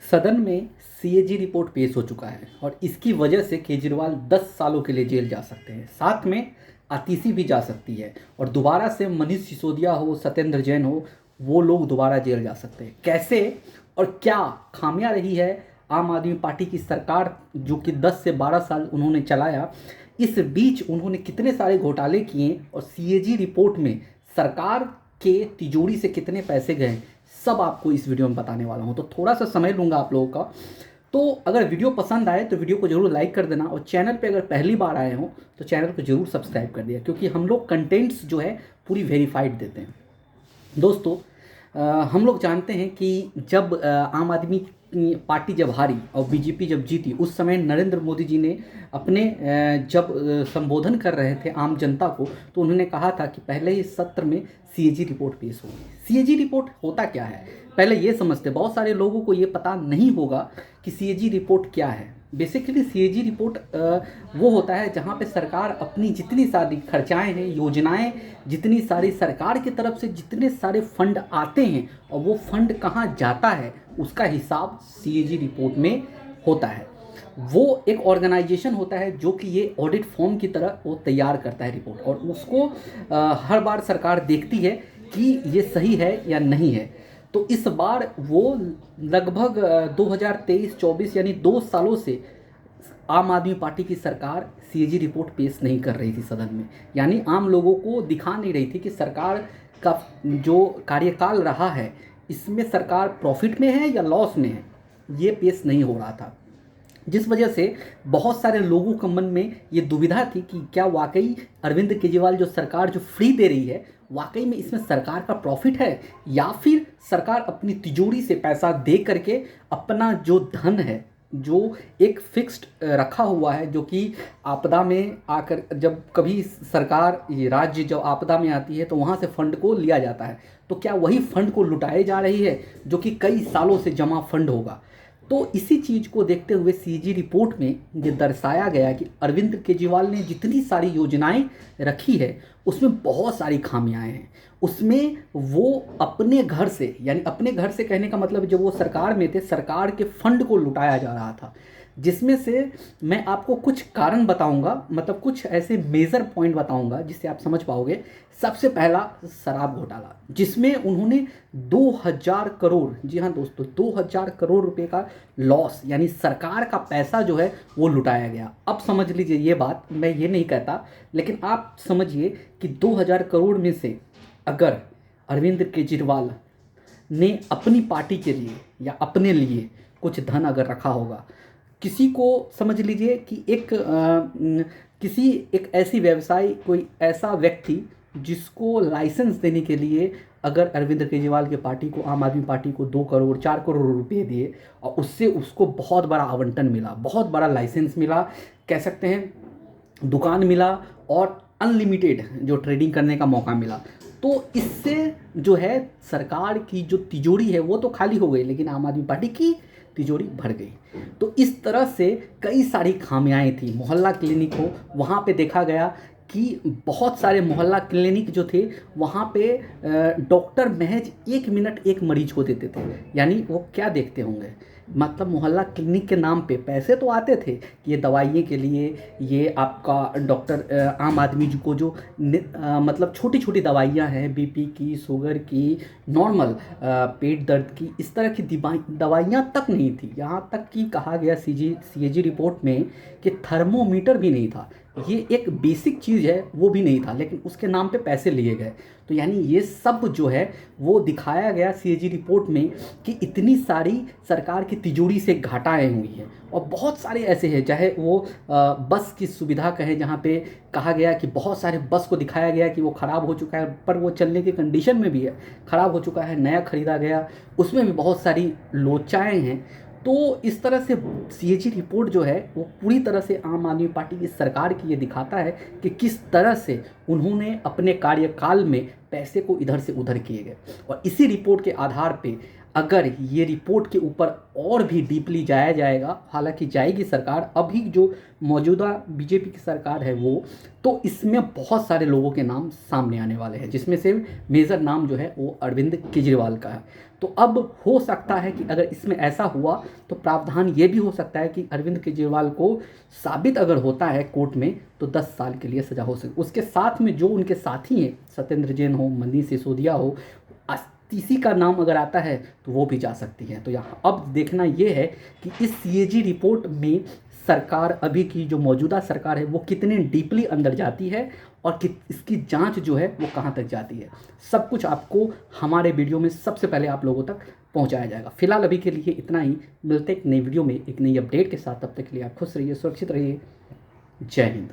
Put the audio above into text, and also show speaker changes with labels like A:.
A: सदन में CAG report पेश हो चुका है और इसकी वजह से केजरीवाल 10 सालों के लिए जेल जा सकते हैं। साथ में आतिशी भी जा सकती है और दोबारा से मनीष सिसोदिया हो, सत्येंद्र जैन हो, वो लोग दोबारा जेल जा सकते हैं। कैसे और क्या खामियां रही है आम आदमी पार्टी की सरकार जो कि 10 से 12 साल उन्होंने चलाया, इस बीच उन्होंने कितने सारे घोटाले किए और सीएजी रिपोर्ट में सरकार के तिजोरी से कितने पैसे गए, सब आपको इस वीडियो में बताने वाला हूं। तो थोड़ा सा समय लूँगा आप लोगों का। तो अगर वीडियो पसंद आए तो वीडियो को जरूर लाइक कर देना और चैनल पे अगर पहली बार आए हो तो चैनल को जरूर सब्सक्राइब कर दिया, क्योंकि हम लोग कंटेंट्स जो है पूरी वेरीफाइड देते हैं। दोस्तों, हम लोग जानते हैं कि जब आम आदमी पार्टी जब हारी और बीजेपी जब जीती, उस समय नरेंद्र मोदी जी ने अपने जब संबोधन कर रहे थे आम जनता को, तो उन्होंने कहा था कि पहले ही सत्र में सीएजी रिपोर्ट पेश होगी। सीएजी रिपोर्ट होता क्या है, पहले ये समझते। बहुत सारे लोगों को ये पता नहीं होगा कि सीएजी रिपोर्ट क्या है। बेसिकली सीएजी रिपोर्ट वो होता है जहाँ पे सरकार अपनी जितनी सारी खर्चाएं हैं, योजनाएं, जितनी सारी सरकार की तरफ से जितने सारे फंड आते हैं और वो फंड कहाँ जाता है, उसका हिसाब सीएजी रिपोर्ट में होता है। वो एक ऑर्गेनाइजेशन होता है जो कि ये ऑडिट फॉर्म की तरह वो तैयार करता है रिपोर्ट, और उसको हर बार सरकार देखती है कि ये सही है या नहीं है। तो इस बार वो लगभग 2023-24 यानी 2 सालों से आम आदमी पार्टी की सरकार सीएजी रिपोर्ट पेश नहीं कर रही थी सदन में। यानी आम लोगों को दिखा नहीं रही थी कि सरकार का जो कार्यकाल रहा है, इसमें सरकार प्रॉफिट में है या लॉस में है, ये पेश नहीं हो रहा था। जिस वजह से बहुत सारे लोगों के मन में ये दुविधा थी कि क्या वाकई अरविंद केजरीवाल जो सरकार जो फ्री दे रही है, वाकई में इसमें सरकार का प्रॉफिट है, या फिर सरकार अपनी तिजोरी से पैसा दे करके अपना जो धन है, जो एक फिक्स्ड रखा हुआ है, जो कि आपदा में आकर जब कभी सरकार ये राज्य जब आपदा में आती है तो वहाँ से फंड को लिया जाता है, तो क्या वही फंड को लुटाए जा रही है जो कि कई सालों से जमा फंड होगा। तो इसी चीज़ को देखते हुए सीएजी रिपोर्ट में ये दर्शाया गया कि अरविंद केजरीवाल ने जितनी सारी योजनाएं रखी है उसमें बहुत सारी खामियां हैं। उसमें वो अपने घर से, यानी अपने घर से कहने का मतलब जब वो सरकार में थे, सरकार के फंड को लुटाया जा रहा था, जिसमें से मैं आपको कुछ कारण बताऊंगा, मतलब कुछ ऐसे मेजर पॉइंट बताऊंगा जिससे आप समझ पाओगे। सबसे पहला शराब घोटाला, जिसमें उन्होंने 2000 करोड़, जी हाँ दोस्तों, 2000 करोड़ रुपए का लॉस, यानी सरकार का पैसा जो है वो लुटाया गया। अब समझ लीजिए, ये बात मैं ये नहीं कहता, लेकिन आप समझिए कि 2000 करोड़ में से अगर अरविंद केजरीवाल ने अपनी पार्टी के लिए या अपने लिए कुछ धन अगर रखा होगा, किसी को समझ लीजिए कि किसी एक ऐसी व्यवसाय, कोई ऐसा व्यक्ति जिसको लाइसेंस देने के लिए अगर अरविंद केजरीवाल के पार्टी को, आम आदमी पार्टी को 2 करोड़ 4 करोड़ रुपए दिए और उससे उसको बहुत बड़ा आवंटन मिला, बहुत बड़ा लाइसेंस मिला, कह सकते हैं दुकान मिला और अनलिमिटेड जो ट्रेडिंग करने का मौका मिला, तो इससे जो है सरकार की जो तिजोरी है वो तो खाली हो गई, लेकिन आम आदमी पार्टी की तिजोरी भर गई। तो इस तरह से कई सारी खामियाएं थी। मोहल्ला क्लिनिक हो, वहाँ पे देखा गया कि बहुत सारे मोहल्ला क्लिनिक जो थे वहाँ पे डॉक्टर महज 1 मिनट एक मरीज को देते थे। यानी वो क्या देखते होंगे, मतलब मोहल्ला क्लिनिक के नाम पे पैसे तो आते थे कि ये दवाइयों के लिए, ये आपका डॉक्टर आम आदमी को जो मतलब छोटी छोटी दवाइयाँ हैं, बीपी की, शुगर की, नॉर्मल पेट दर्द की, इस तरह की दवाइयाँ तक नहीं थी। यहाँ तक कि कहा गया सीएजी रिपोर्ट में कि थर्मोमीटर भी नहीं था। ये एक बेसिक चीज़ है, वो भी नहीं था, लेकिन उसके नाम पे पैसे लिए गए। तो यानी ये सब जो है वो दिखाया गया सीएजी रिपोर्ट में कि इतनी सारी सरकार की तिजोरी से घाटाएं हुई हैं। और बहुत सारे ऐसे हैं, चाहे वो बस की सुविधा कहें, जहाँ पे कहा गया कि बहुत सारे बस को दिखाया गया कि वो ख़राब हो चुका है, पर वो चलने की कंडीशन में भी है, ख़राब हो चुका है, नया ख़रीदा गया, उसमें भी बहुत सारी लोचाएँ हैं। तो इस तरह से सीएजी रिपोर्ट जो है वो पूरी तरह से आम आदमी पार्टी की सरकार की ये दिखाता है कि किस तरह से उन्होंने अपने कार्यकाल में पैसे को इधर से उधर किए गए। और इसी रिपोर्ट के आधार पे अगर ये रिपोर्ट के ऊपर और भी डीपली जाया जाएगा, हालांकि जाएगी सरकार, अभी जो मौजूदा बीजेपी की सरकार है वो, तो इसमें बहुत सारे लोगों के नाम सामने आने वाले हैं, जिसमें से मेजर नाम जो है वो अरविंद केजरीवाल का है। तो अब हो सकता है कि अगर इसमें ऐसा हुआ तो प्रावधान ये भी हो सकता है कि अरविंद केजरीवाल को साबित अगर होता है कोर्ट में तो 10 साल के लिए सजा हो सकती। उसके साथ में जो उनके साथी हैं, सत्येंद्र जैन हो, मनीष सिसोदिया हो, तीसरी का नाम अगर आता है तो वो भी जा सकती है। तो यहाँ अब देखना ये है कि इस सीएजी रिपोर्ट में सरकार, अभी की जो मौजूदा सरकार है वो कितने डीपली अंदर जाती है और इसकी जांच जो है वो कहाँ तक जाती है। सब कुछ आपको हमारे वीडियो में सबसे पहले आप लोगों तक पहुँचाया जाएगा। फिलहाल अभी के लिए इतना ही, मिलते एक नई वीडियो में एक नई अपडेट के साथ। तब तक के लिए आप खुश रहिए, सुरक्षित रहिए। जय हिंद।